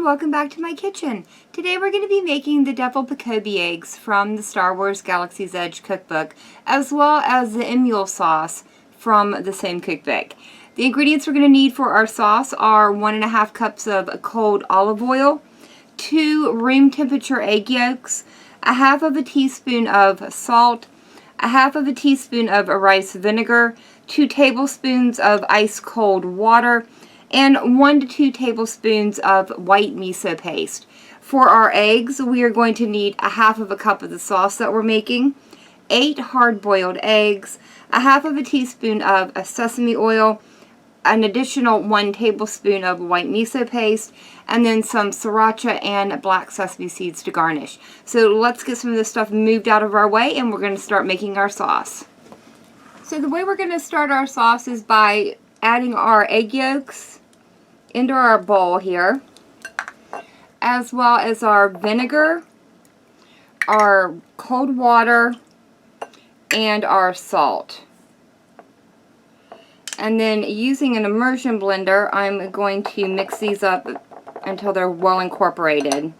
and welcome back to my kitchen. Today we're going to be making the deviled Pikobi eggs from the Star Wars Galaxy's Edge cookbook, as well as the Emulsauce from the same cookbook. The ingredients we're going to need for our sauce are 1.5 cups of cold olive oil, 2 room temperature egg yolks, 1/2 teaspoon of salt, 1/2 teaspoon of rice vinegar, 2 tablespoons of ice cold water, and 1 to 2 tablespoons of white miso paste. For our eggs, we are going to need 1/2 cup of the sauce that we're making, 8 hard-boiled eggs, 1/2 teaspoon of sesame oil, an additional 1 tablespoon of white miso paste, and then some sriracha and black sesame seeds to garnish. So let's get some of this stuff moved out of our way and we're going to start making our sauce. So the way we're going to start our sauce is by adding our egg yolks into our bowl here, as well as our vinegar, our cold water, and our salt. And then using an immersion blender, I'm going to mix these up until they're well incorporated.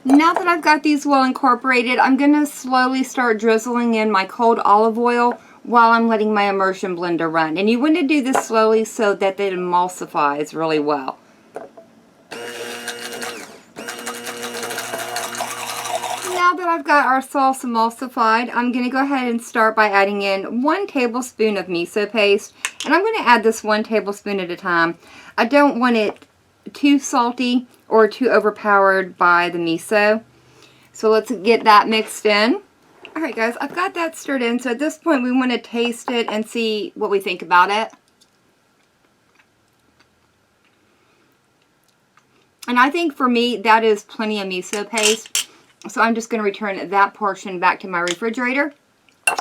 Now that I've got these well incorporated, I'm going to slowly start drizzling in my cold olive oil while I'm letting my immersion blender run. And you want to do this slowly so that it emulsifies really well. Now that I've got our sauce emulsified, I'm going to go ahead and start by adding in 1 tablespoon of miso paste. And I'm going to add this 1 tablespoon at a time. I don't want it too salty or too overpowered by the miso. So let's get that mixed in. Alright guys, I've got that stirred in, so at this point we want to taste it and see what we think about it. And I think for me that is plenty of miso paste, so I'm just going to return that portion back to my refrigerator,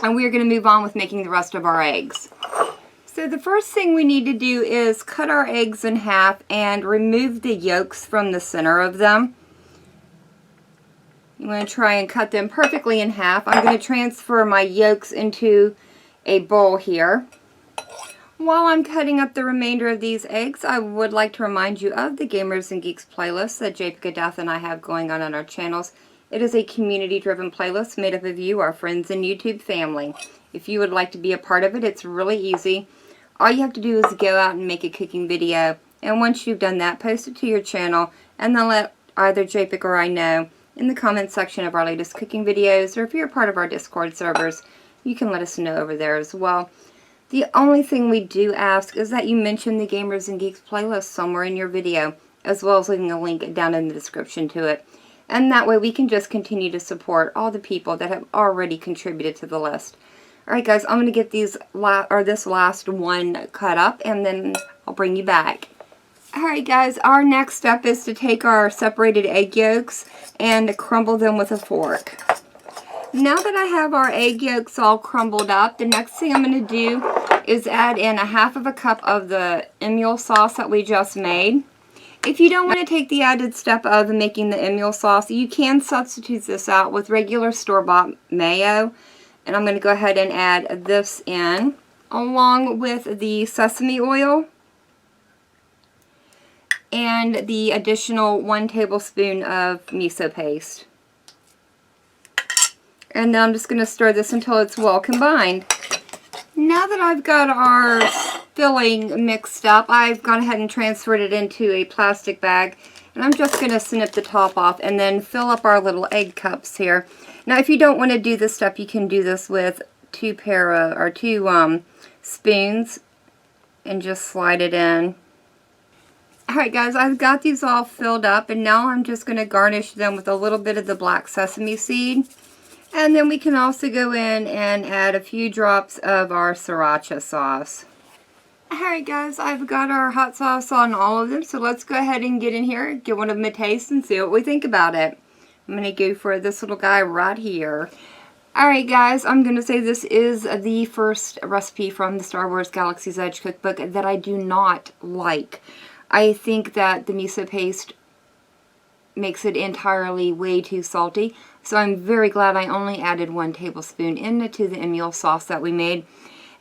and we're going to move on with making the rest of our eggs. So the first thing we need to do is cut our eggs in half and remove the yolks from the center of them. I'm going to try and cut them perfectly in half. I'm going to transfer my yolks into a bowl here. While I'm cutting up the remainder of these eggs, I would like to remind you of the Gamers and Geeks playlist that JP Death and I have going on our channels. It is a community-driven playlist made up of you, our friends and YouTube family. If you would like to be a part of it, it's really easy. All you have to do is go out and make a cooking video, and once you've done that, post it to your channel, and then let either JPIC or I know in the comments section of our latest cooking videos, or if you're a part of our Discord servers, you can let us know over there as well. The only thing we do ask is that you mention the Gamers and Geeks playlist somewhere in your video, as well as leaving a link down in the description to it. And that way we can just continue to support all the people that have already contributed to the list. Alright guys, I'm going to get this last one cut up, and then I'll bring you back. Alright guys, our next step is to take our separated egg yolks and crumble them with a fork. Now that I have our egg yolks all crumbled up, the next thing I'm going to do is add in 1/2 cup of the Emulsauce that we just made. If you don't want to take the added step of making the Emulsauce, you can substitute this out with regular store-bought mayo. And I'm going to go ahead and add this in, along with the sesame oil and the additional 1 tablespoon of miso paste. And now I'm just going to stir this until it's well combined. Now that I've got our filling mixed up, I've gone ahead and transferred it into a plastic bag. And I'm just going to snip the top off and then fill up our little egg cups here. Now if you don't want to do this stuff, you can do this with 2 spoons and just slide it in. Alright guys, I've got these all filled up, and now I'm just going to garnish them with a little bit of the black sesame seed. And then we can also go in and add a few drops of our sriracha sauce. Alright guys, I've got our hot sauce on all of them, so let's go ahead and get in here, get one of them a taste, and see what we think about it. I'm going to go for this little guy right here. Alright guys, I'm going to say this is the first recipe from the Star Wars Galaxy's Edge cookbook that I do not like. I think that the miso paste makes it entirely way too salty, so I'm very glad I only added 1 tablespoon into the Emulsauce that we made.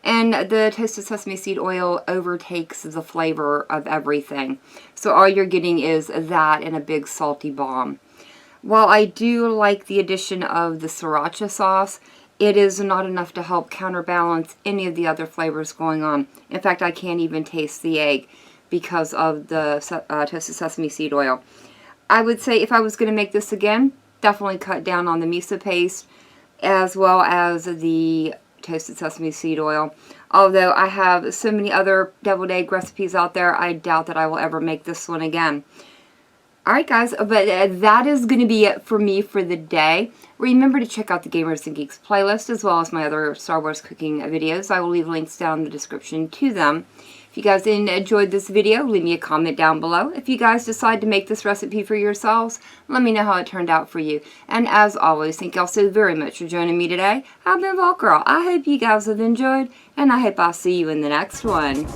And the toasted sesame seed oil overtakes the flavor of everything. So all you're getting is that and a big salty bomb. While I do like the addition of the sriracha sauce, it is not enough to help counterbalance any of the other flavors going on. In fact, I can't even taste the egg because of the toasted sesame seed oil. I would say if I was going to make this again, definitely cut down on the miso paste as well as the toasted sesame seed oil. Although I have so many other deviled egg recipes out there, I doubt that I will ever make this one again. Alright guys, but that is going to be it for me for the day. Remember to check out the Gamers and Geeks playlist as well as my other Star Wars cooking videos. I will leave links down in the description to them. If you guys enjoyed this video, leave me a comment down below. If you guys decide to make this recipe for yourselves, let me know how it turned out for you. And as always, thank y'all so very much for joining me today. I've been Vault Girl. I hope you guys have enjoyed, and I hope I'll see you in the next one.